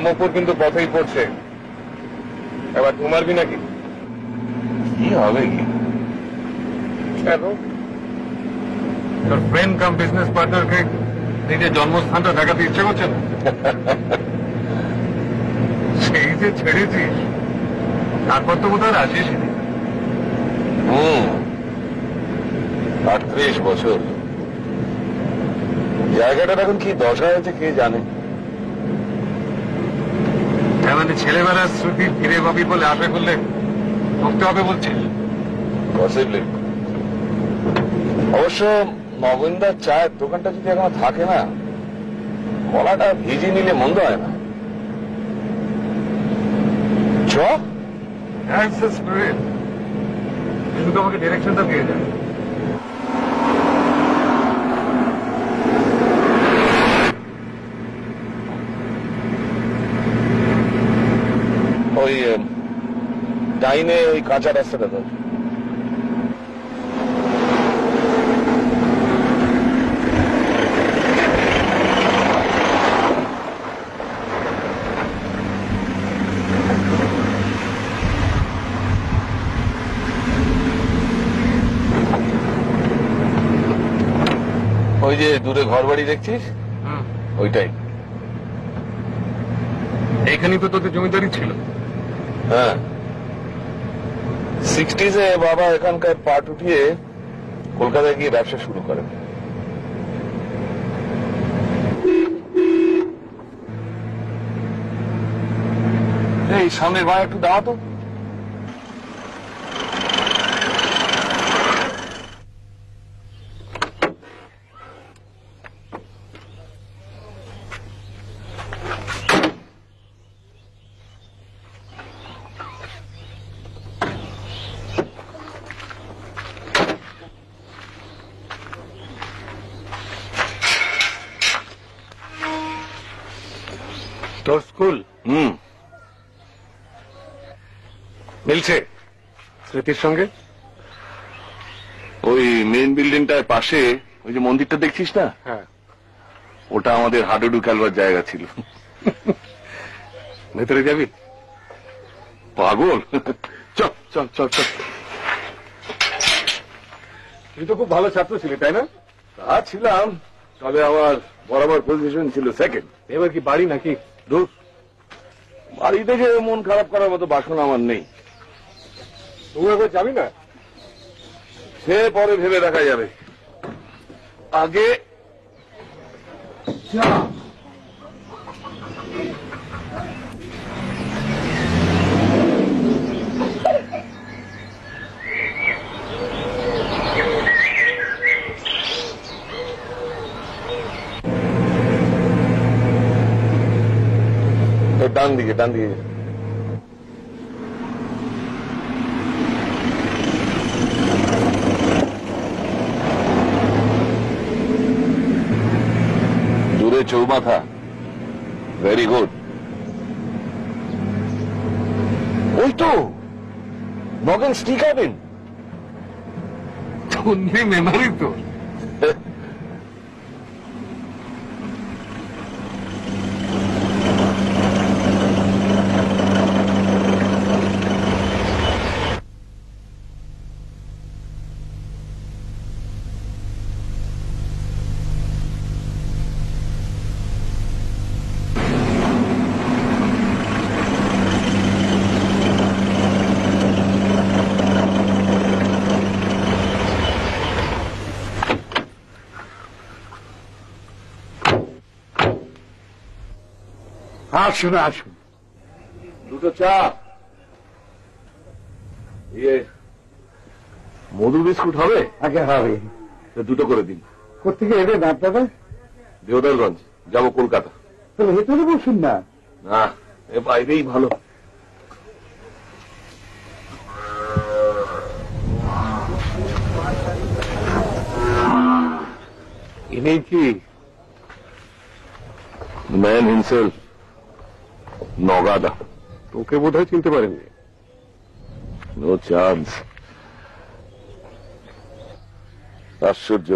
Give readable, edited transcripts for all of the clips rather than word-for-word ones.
ব্রহ্মপুর কিন্তু পথেই পড়ছে, এবার ঘুমারবি নাকি? কি হবে কি? কেন? তোর ফ্রেন্ড কাম বিজনেস পার্টনারকে নিজের জন্মস্থানটা দেখাতে ইচ্ছে করছে না? সেই যে ছেড়েছিস, তারপর তো কোথাও আসিস। 38 বছর। জায়গাটার এখন কি দশা হয়েছে কে জানে। মানে ছেলেবেলার স্মৃতি ফিরে পাবি বলে আশা করলে ঠকতে হবে বলছিস? পসিবলি। অবশ্য নগেন্দার চায়ের দোকানটা যদি এখনো থাকে না, গলাটা ভিজে নিলে মন্দ হয় না। চ শুধু আমাকে ডিরেকশনটা দিয়ে যায়। ওই ডাইনে ওই কাঁচা রাস্তাটা তো। ওই যে দূরে ঘর বাড়ি দেখছিস, ওইটাই। এইখানেই তো তোদের জমিদারি ছিল। হ্যাঁ, 60s বাবা এখানকার পাট উঠিয়ে কলকাতায় গিয়ে ব্যবসা শুরু করেন। এই সামনের ভাই একটু দাও তো। তোর স্কুল মিলছে স্মৃতির সঙ্গে? ওই মেন বিল্ডিংটার পাশে ওই যে মন্দিরটা দেখছিস না, হ্যাঁ, ওটা আমাদের হাডুডু খেলবার জায়গা ছিল। ভেতরে যাবি? পাগল, চল চল চল চল। তুই তো খুব ভালো ছাত্র ছিলি, তাই না? তা ছিলাম, তবে আমার বরাবর পজিশন ছিল সেকেন্ড। এবার কি বাড়ি নাকি? দূর, বাড়ি থেকে মন খারাপ করার মতো বাসনা আমার নেই। তুই এবার যাবি না? সে পরে ভেবে দেখা যাবে, আগে ডান দিকে, ডান দিকে। দূরে চৌমাথা, ভেরি গুড। ওই তো নগেন স্টি ক্যাবিন। তন্নি মেমারি তো। আসুন আসুন, দুটো চা, ইয়ে মধু বিস্কুট হবে? আগে হবে। দুটো করে দিন। কোথেকে এলেন আপনারা? দেওদারগঞ্জ, যাবো কলকাতা। তাহলে ভেতরে বসুন না। না, এ বাইরেই ভালো। ইনি কি? ম্যান হিমসেলফ, নগাদা। তোকে বোধহয় চিনতে পারেননি। No chance. আশ্চর্য,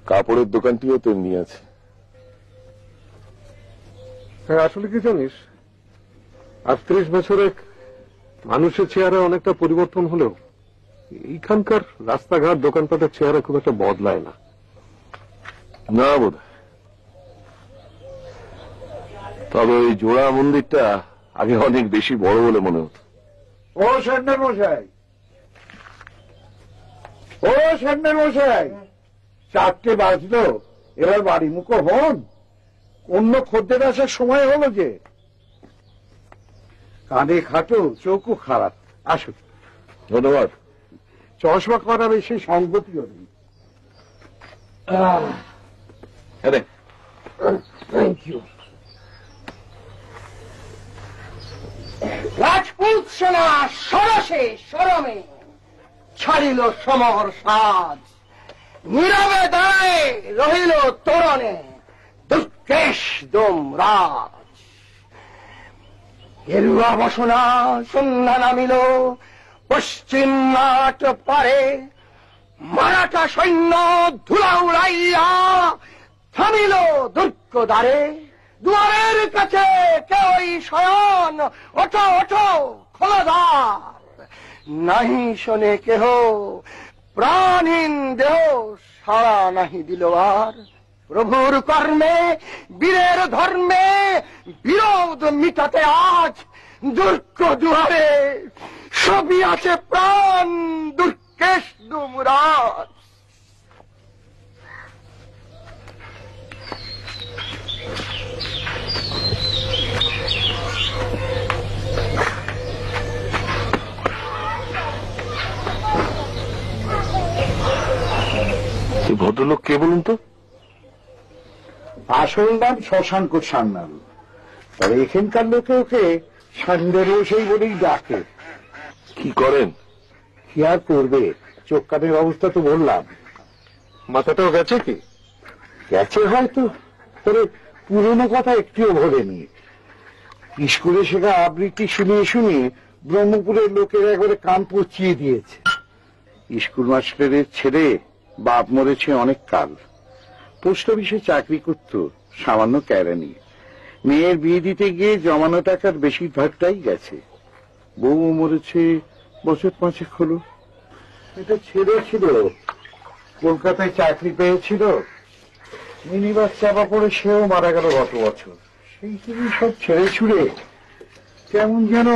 কাপড়ের দোকানটিও তেমনি আছে। হ্যাঁ, আসলে কি জানিস, 38 বছরে মানুষের চেহারা অনেকটা পরিবর্তন হলেও এইখানকার রাস্তাঘাট দোকানপাটের চেহারা খুব একটা বদলায় না। না বোধ, তবে ওই জোড়া মন্দিরটা আগে অনেক বেশি বড় বলে মনে হতো। ও সান্নার মশাই, ও সান্নার মশাই, 4টে বাজলো, এবার বাড়ি মুখো হন। অন্য খদ্দের আসার সময় হলো যে। কানে খাটো, চোখও খারাপ। আসুন। ধন্যবাদ। চশমা করা বেশি সঙ্গতিও নেই। Thank you. রাজপুত সেনা সরসে সরমে ছাড়িল সমর সাজ, নীরবে দাঁড়ায় রহিল তোরণে দুর্গেশ দোমরাজ। গেরুয়া বসনা সন্ধ্যা নামিল পশ্চিম মাঠ পারে, মারাঠা সৈন্য ধুলা উড়াইয়া থামিল দুর্গ দ্বারে। দুয়ারের কাছে কেউই শয়ন, ওঠো ওঠো খোলা দ্বার। নাহি শোনে কেহ প্রাণহীন দেহ, সাড়া নাহি দিল আর। প্রভুর কর্মে বীরের ধর্মে বিরোধ মিটাতে আজ দুর্গ দুয়ারে সবই আছে প্রাণ দুর্গেশ দুমরাজ। ভদ্রলোক কে বলুন তো? আসল নাম শশাঙ্ক সান্যাল, তবে এখানকার লোকে ওকে সান্দের সেই বলেই ডাকে। কি করেন? কি আর করবে, চোখ কানের অবস্থা তো বললাম। মাথাটাও গেছে কি? গেছে হয়তো, তবে পুরনো কথা একটিও ভোলেনি। স্কুলে শেখা আবৃত্তি শুনিয়ে শুনিয়ে ব্রহ্মপুরের লোকের একবারে কান পচিয়ে দিয়েছে। স্কুল মাস্টারের ছেলে, বাপ মরেছে অনেক কাল। পোস্ট অফিসে চাকরি করত, সামান্য ক্যারা নিয়ে। মেয়ের বিয়ে দিতে গিয়ে জমানো টাকার বেশিরভাগটাই গেছে। বউ মরেছে বছর 5 হলো। এটা ছেলে ছিল, কলকাতায় চাকরি পেয়েছিল, মিনিবাস চাপা পড়ে সেও মারা গেল গত বছর। সেই থেকে সব ছেড়ে ছুড়ে কেমন যেন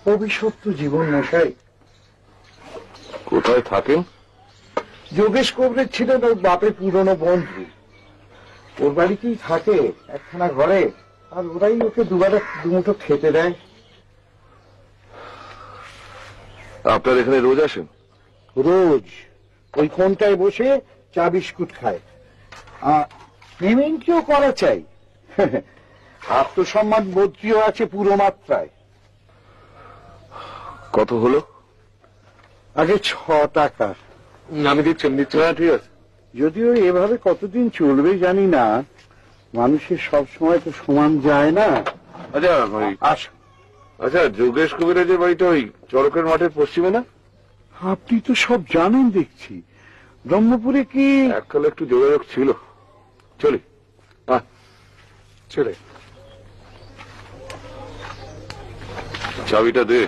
অভিশপ্ত জীবন। মশাই, কোথায় থাকেন? যোগেশ কবরের ছিলেন ওর বাপের পুরনো বন্ধু। ওর বাড়িতেই থাকে একখানা ঘরে, আর ওরাই ওকে দুবারে দুমুঠো খেতে দেয়। আপনার এখানে রোজ আসেন? রোজ ওই কোনটায় বসে চা বিস্কুট খায়। পেমেন্টও করা চাই। আত্মসম্মান বোধটিও আছে পুরো মাত্রায়। কত হলো? আগে 6 টাকা। আমি দিচ্ছেন দিচ্ছি। হ্যাঁ, ঠিক আছে। যদিও এভাবে কতদিন চলবে জানি না, মানুষের সব সময় তো সমান যায় না। আচ্ছা আসুন। আচ্ছা, যোগেশ কবিরের যে বাড়িটা ওই চরকের মাঠের পশ্চিমে না? আপনি তো সব জানেন দেখছি। ব্রহ্মপুরে কি এককালে একটু যোগাযোগ ছিল। চলি। ছেড়ে চাবিটা দে,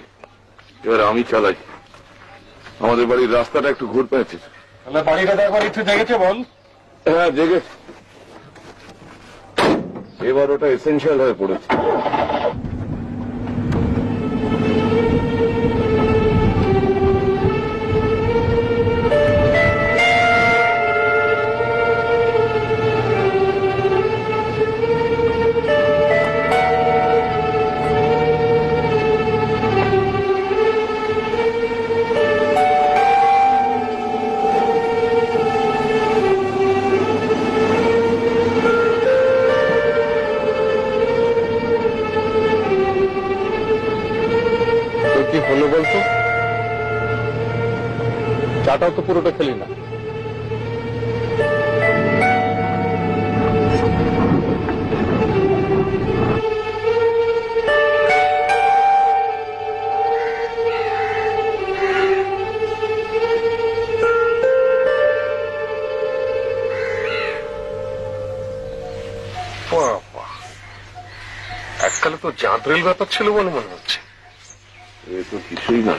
এবার আমি চালাই। আমাদের বাড়ির রাস্তাটা একটু ঘুর পেয়েছে। তাহলে বাড়িটা দেখবার ইচ্ছে জেগেছে বল? হ্যাঁ, জেগেছে। এবার ওটা এসেনশিয়াল হয়ে পড়েছে। কি হলো বলতো? চাটাও তো পুরোটা খেলি না। এককালে তো জাঁতরেল ব্যাপার ছিল বলে মনে হচ্ছে। এ তো কিছুই না।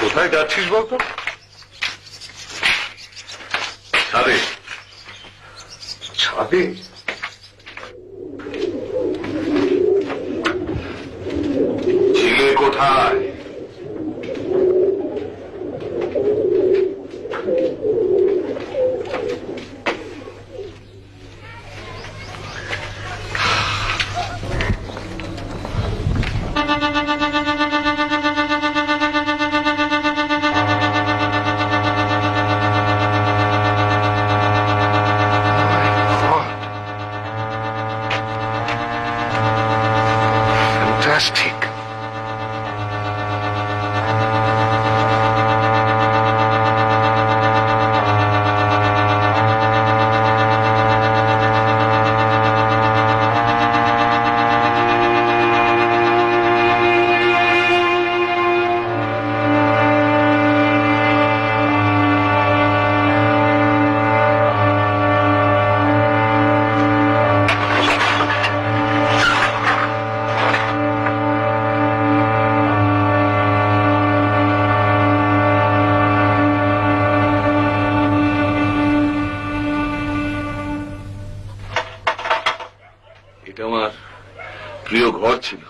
কোথায় যাচ্ছিস বলতো? ছাদে। ছাদে? ছিলে কোথায়? Fantastic. এটা আমার প্রিয় ঘর ছিল।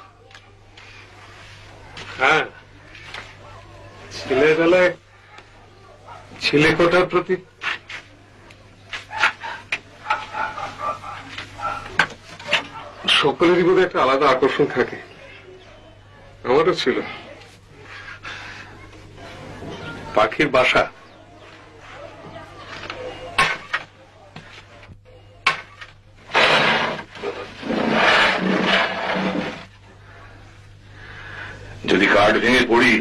হ্যাঁ, ছেলেবেলায় ছেলে কোটার প্রতি সকলেরই বোধহয় একটা আলাদা আকর্ষণ থাকে। আমারও ছিল। পাখির বাসা, যদি কাঠ ভেঙে পড়ি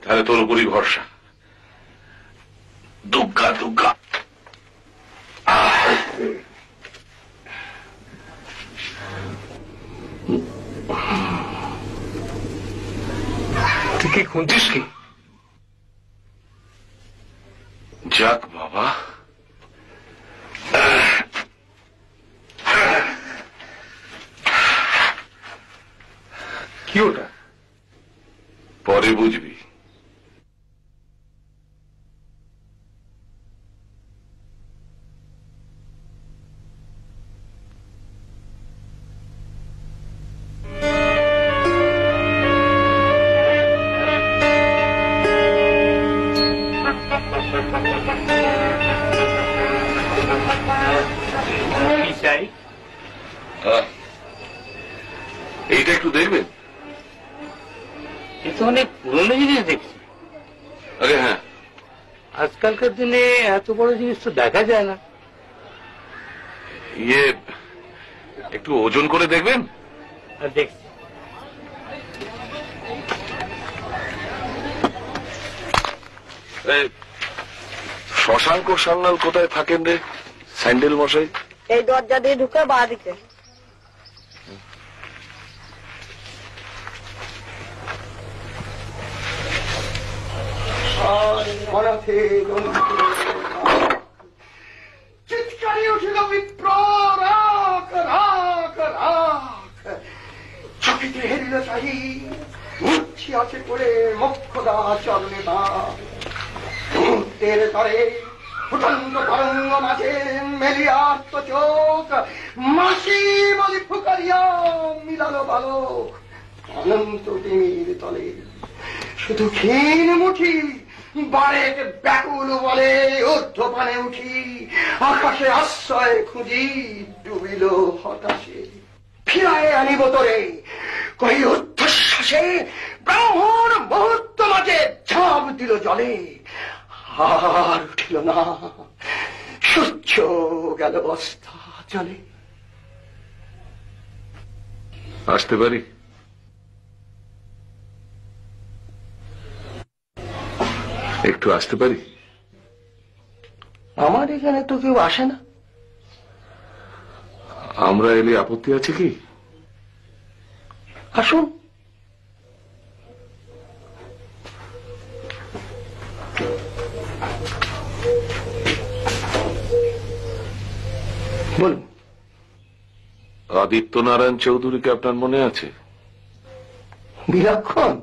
তাহলে তোর উপরই ভরসা। দুগ্গা দুগ্গা। তুই কি খুঁজছিস কি? যাক বাবা, কি ওটা? পরে বুঝবি। কি চাই? এইটা একটু দেখবেন? এ তো অনেক পুরনো জিনিস দেখছি। আরে হ্যাঁ, আজকালকার দিনে এত বড় জিনিস তো দেখা যায় না। ইয়ে একটু ওজন করে দেখবেন? আর দেখছি। শশাঙ্ক সান্যাল কোথায় থাকেন রে স্যান্ডেল মশাই? এই দরজা দিয়ে ঢুকে বাঁ দিকে। চিৎকারি উঠিল বিপ্র, রাখ রাখ রাখ। চকিতে হেরিল চাহি, মুচ্ছি আছে করে মোক্ষদা চরণে তার। মুহূর্তের তরে ফুটন্ত তরঙ্গ মাঝে মেলিয়ার তো চোখ, মাসি বলি ফুকারিয়া মিলালো বালক। অনন্ত তিমির তলে শুধু ক্ষীণ মুঠি, বারেক ব্যাকুল বলে ঊর্ধ্বপানে উঠি। আকাশে আশ্রয় খুঁজি, ডুবিল হতাশে। ফিরায় আনিব তোরে, কই ঊর্ধ্বশ্বাসে ব্রাহ্মণ মুহূর্ত মাঝে ঝাঁপ দিল জলে। আর উঠিল না, সূর্য গেল বস্তা চলে। আসতে পারি? একটু আসতে পারি? আমার এখানে তো কেউ আসে না। আমরা এলে আপত্তি আছে কি? আসুন। বলুন। আদিত্য নারায়ণ চৌধুরীকে আপনার মনে আছে? বিলক্ষণ,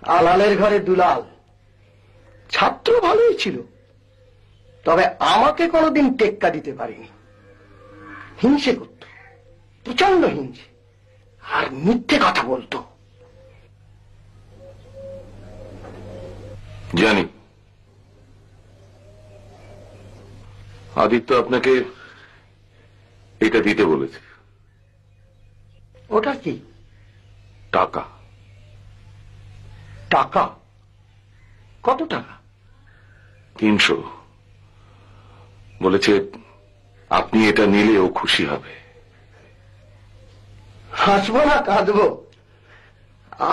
আলালের ঘরে দুলাল। ছাত্র ভালোই ছিল, তবে আমাকে কোনোদিন টেক্কা দিতে পারেনি। হিংসে করত, প্রচন্ড হিংসে, আর মিথ্যে কথা বলতো। জানি। আদিত্য আপনাকে এটা দিতে বলেছে। ওটা কি? টাকা। টাকা? কত টাকা? 300। বলেছে আপনি এটা নিলে ও খুশি হবে। হাসবো না কাঁদবো?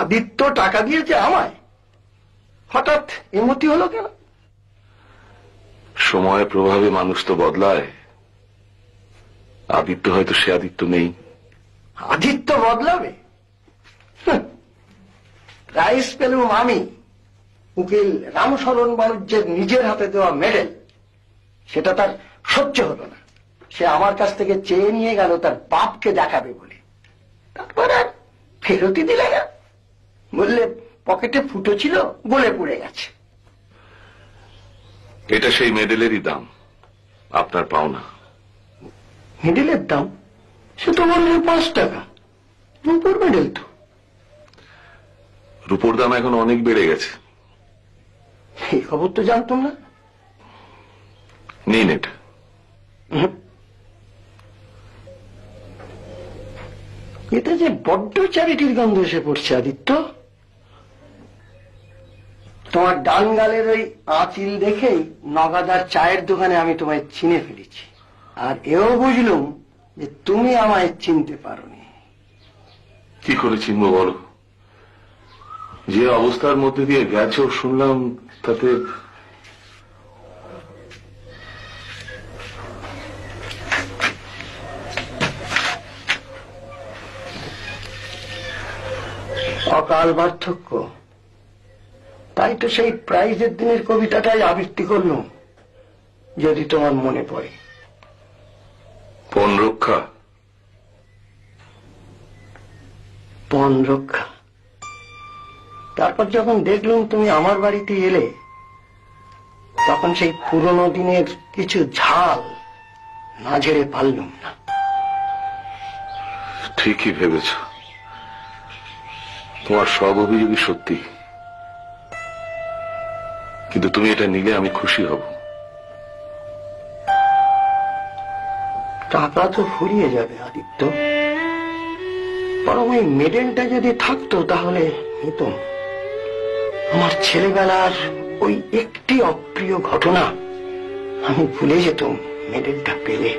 আদিত্য টাকা দিয়েছে আমায়? হঠাৎ এমতি হলো কেন? সময়ের প্রভাবে মানুষ তো বদলায়। আদিত্য হয়তো সে আদিত্য নেই। আদিত্য বদলাবে? প্রাইজ পেলুম আমি, উকিল রামশরণ বাণিজ্যের নিজের হাতে দেওয়া মেডেল। সেটা তার সহ্য হলো না। সে আমার কাছ থেকে চেয়ে নিয়ে গেল তার বাপকে দেখাবে বলে। তারপর আর ফেরতই দিলে না। বললে পকেটে ফুটো ছিল, গলে পড়ে গেছে। এটা সেই মেডেলেরই দাম, আপনার পাওনা। মেডেলের দাম? সে তো বললে 5 টাকা। রূপোর মেডেল তো। রূপোর দাম এখন অনেক বেড়ে গেছে। এই খবর তো জানতাম না। নিন এটা। এতে যে বড্ড চ্যারিটির গন্ধ এসে পড়ছে আদিত্য। তোমার ডান গালের ওই আঁচিল দেখেই নগাদার চায়ের দোকানে আমি তোমায় চিনে ফেলেছি। আর এও বুঝলুম যে তুমি আমায় চিনতে পারোনি। কি করে চিনবো বলো? যে অবস্থার মধ্যে দিয়ে গেছো শুনলাম, তাতে অকাল বার্ধক্য। তাই তো সেই প্রাইজের দিনের কবিতাটাই আবৃত্তি করলুম, যদি তোমার মনে পড়ে। পণ রক্ষা। পণ রক্ষা। তারপর যখন দেখলুম তুমি আমার বাড়িতে এলে, তখন সেই পুরনো দিনের কিছু ঝাল না ঝেড়ে পারলুম না। ঠিকই ভেবেছ, তোমার সব অভিযোগই সত্যি। কিন্তু তুমি এটা নিলে আমি খুশি হব। টাকা তো ফুরিয়ে যাবে আদিত্য। বরং ওই মেডেলটা যদি থাকতো তাহলে নিতাম। আমার ছেলেবেলার ওই একটি অপ্রিয় ঘটনা আমি ভুলে যেতাম মেডেলটা পেলে।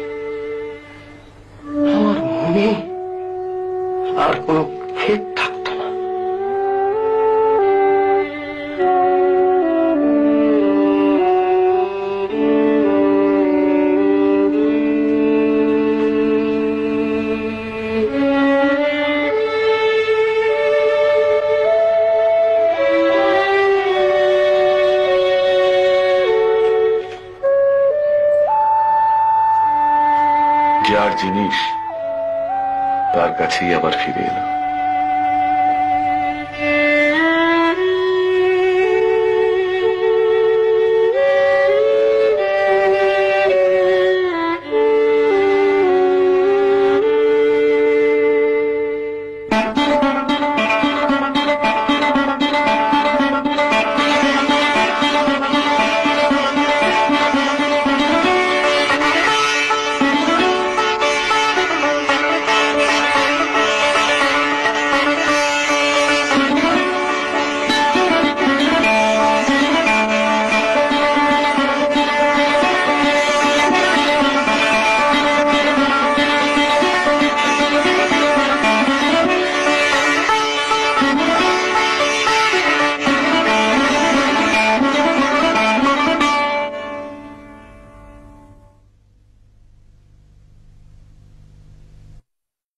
আমার মনে আর কোনো ক্ষেত থাকতো না। যার জিনিস তার কাছেই আবার ফিরে এলো।